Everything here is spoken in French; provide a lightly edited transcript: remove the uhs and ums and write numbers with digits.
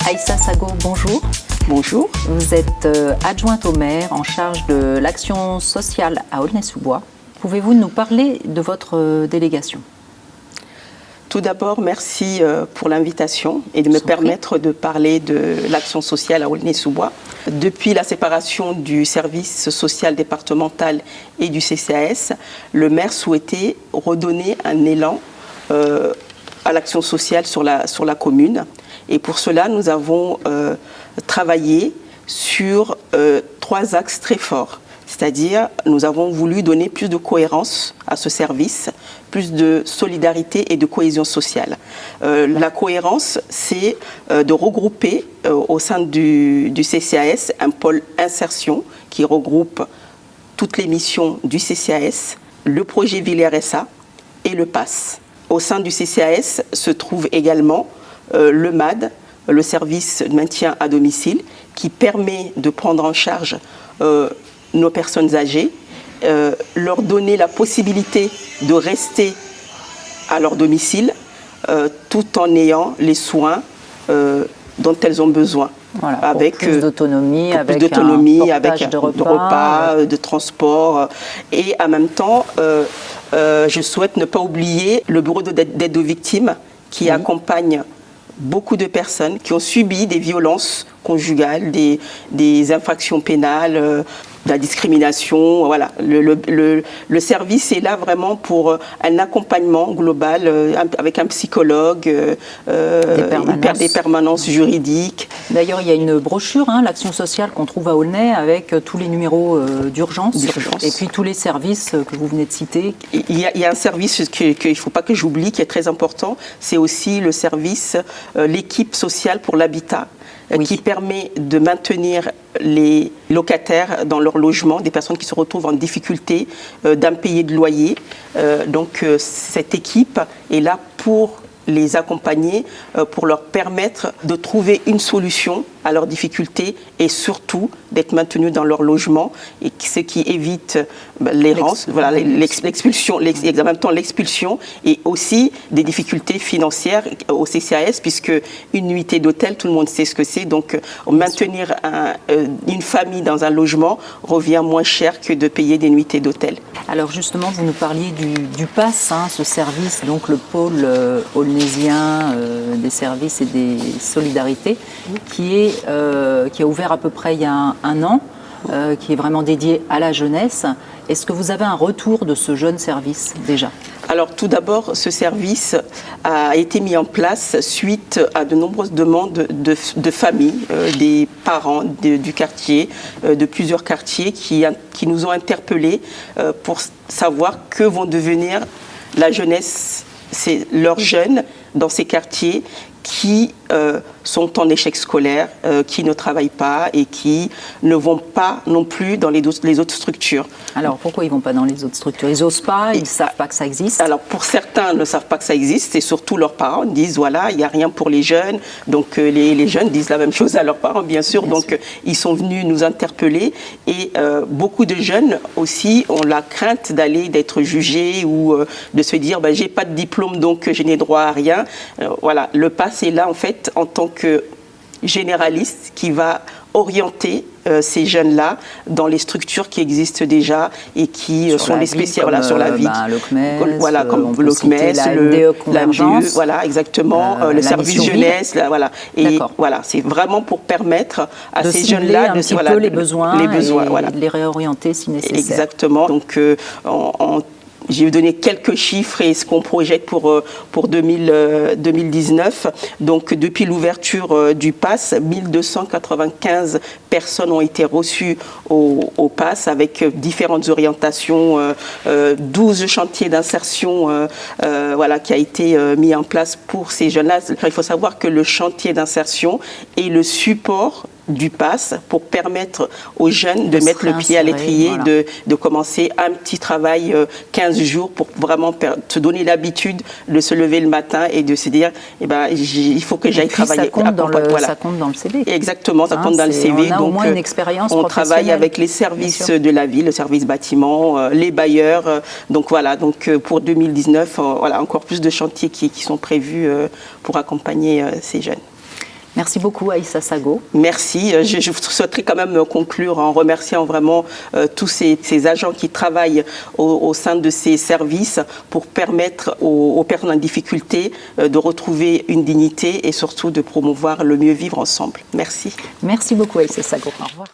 Aïssa Sago, bonjour. Bonjour. Vous êtes adjointe au maire en charge de l'action sociale à Aulnay-sous-Bois. Pouvez-vous nous parler de votre délégation ? Tout d'abord, merci pour l'invitation et de me permettre de parler de l'action sociale à Aulnay-sous-Bois. Depuis la séparation du service social départemental et du CCAS, le maire souhaitait redonner un élan à l'action sociale sur la commune. Et pour cela, nous avons travaillé sur 3 axes très forts. C'est-à-dire, nous avons voulu donner plus de cohérence à ce service, plus de solidarité et de cohésion sociale. La cohérence, c'est de regrouper au sein du CCAS un pôle insertion qui regroupe toutes les missions du CCAS, le projet Ville RSA et le PASS. Au sein du CCAS se trouve également le MAD, le service de maintien à domicile, qui permet de prendre en charge nos personnes âgées, leur donner la possibilité de rester à leur domicile tout en ayant les soins dont elles ont besoin. Voilà, avec plus d'autonomie, avec de repas, de transport. Et en même temps, je souhaite ne pas oublier le bureau d'aide aux victimes qui accompagne beaucoup de personnes qui ont subi des violences conjugales, des infractions pénales, de la discrimination. Voilà. Le service est là vraiment pour un accompagnement global avec un psychologue, des permanences juridiques. D'ailleurs, il y a une brochure, l'action sociale qu'on trouve à Aulnay avec tous les numéros d'urgence et puis tous les services que vous venez de citer. Il y a un service qu'il ne faut pas que j'oublie, qui est très important, c'est aussi le service, l'équipe sociale pour l'habitat. Qui permet de maintenir les locataires dans leur logement, des personnes qui se retrouvent en difficulté d'impayés de loyer. Donc cette équipe est là pour les accompagner, pour leur permettre de trouver une solution à leurs difficultés et surtout d'être maintenus dans leur logement, et ce qui évite l'errance, l'expulsion, en même temps l'expulsion et aussi des difficultés financières au CCAS, puisque une nuitée d'hôtel, tout le monde sait ce que c'est, donc maintenir une famille dans un logement revient moins cher que de payer des nuitées d'hôtel. Alors justement, vous nous parliez du PASS, ce service, donc le pôle aulnaysien des services et des solidarités, qui a ouvert à peu près il y a un an, qui est vraiment dédié à la jeunesse. Est-ce que vous avez un retour de ce jeune service déjà ? Alors tout d'abord, ce service a été mis en place suite à de nombreuses demandes de familles, des parents du quartier, de plusieurs quartiers qui nous ont interpellés pour savoir que vont devenir la jeunesse, c'est leurs jeunes dans ces quartiers qui sont en échec scolaire, qui ne travaillent pas et qui ne vont pas non plus dans les autres structures. Alors pourquoi ils ne vont pas dans les autres structures ? Ils n'osent pas, ils ne savent pas que ça existe ? Alors pour certains ne savent pas que ça existe et surtout leurs parents disent voilà, il n'y a rien pour les jeunes. Donc les jeunes disent la même chose à leurs parents bien sûr. Ils sont venus nous interpeller et beaucoup de jeunes aussi ont la crainte d'être jugés ou de se dire j'ai pas de diplôme donc je n'ai droit à rien. Voilà, le PASS est là en fait en tant que généraliste qui va orienter ces jeunes-là dans les structures qui existent déjà et qui sont les spécialistes sur la vie. Le CMES, comme le CMES, l'AMDE, voilà, exactement, le service jeunesse, voilà. Et voilà, c'est vraiment pour permettre à ces jeunes-là de les besoins et de les réorienter si nécessaire. Exactement. Donc, j'ai donné quelques chiffres et ce qu'on projette pour 2019. Donc, depuis l'ouverture du PASS, 1295 personnes ont été reçues au PASS avec différentes orientations, 12 chantiers d'insertion qui a été mis en place pour ces jeunes-là. Il faut savoir que le chantier d'insertion est le support du PASS pour permettre aux jeunes de mettre le pied à l'étrier, de commencer un petit travail 15 jours pour vraiment se donner l'habitude de se lever le matin et de se dire il faut que j'aille travailler. Ça compte dans le CV. Exactement, ça compte dans le CV. On a au moins une expérience professionnelle. On travaille avec les services de la ville, le service bâtiment, les bailleurs. Donc voilà, pour 2019, encore plus de chantiers qui sont prévus pour accompagner ces jeunes. Merci beaucoup Aïssa Sago. Merci. Je souhaiterais quand même conclure en remerciant vraiment tous ces agents qui travaillent au sein de ces services pour permettre aux personnes en difficulté de retrouver une dignité et surtout de promouvoir le mieux vivre ensemble. Merci. Merci beaucoup Aïssa Sago. Au revoir.